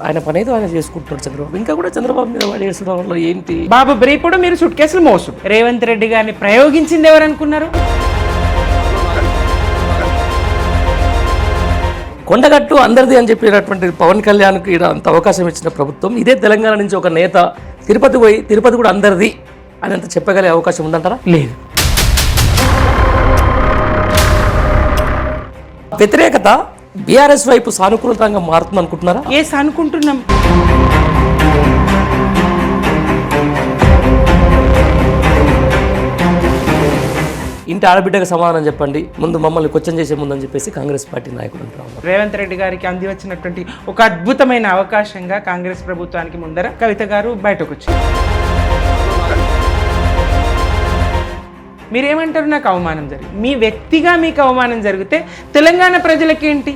ఆయన పని ఏదో ఆయన చేసుకుంటున్నాడు చంద్రబాబు. ఇంకా కూడా చంద్రబాబు మీద వాడు చేస్తున్న వల్ల ఏంటి? బాబు ఇప్పుడు మీరు సుట్ కేసులు మోసు రేవంత్ రెడ్డి గారిని ప్రయోగించింది ఎవరనుకున్నారు? కొండగట్టు అందరిది అని చెప్పినటువంటి పవన్ కళ్యాణ్కి ఈడ అంత అవకాశం ఇచ్చిన ప్రభుత్వం, ఇదే తెలంగాణ నుంచి ఒక నేత తిరుపతి పోయి తిరుపతి కూడా అందరిది అని అంత చెప్పగలిగే అవకాశం ఉందంటారా? లేదు. వ్యతిరేకత బీఆర్ఎస్ వైపు సానుకూలంగా మారుతుంది అనుకుంటున్నారా? అనుకుంటున్నాం. ఇంటి ఆడబిడ్డకు సమాధానం చెప్పండి, ముందు మమ్మల్ని క్వశ్చన్ చేసే ముందని చెప్పేసి కాంగ్రెస్ పార్టీ నాయకులు అంటున్నారు. రేవంత్ రెడ్డి గారికి అంది వచ్చినటువంటి ఒక అద్భుతమైన అవకాశంగా కాంగ్రెస్ ప్రభుత్వానికి ముందర కవిత గారు బయటకు వచ్చారు. మీరేమంటారు? నాకు అవమానం జరిగింది, మీ వ్యక్తిగా మీకు అవమానం జరిగితే తెలంగాణ ప్రజలకేంటి?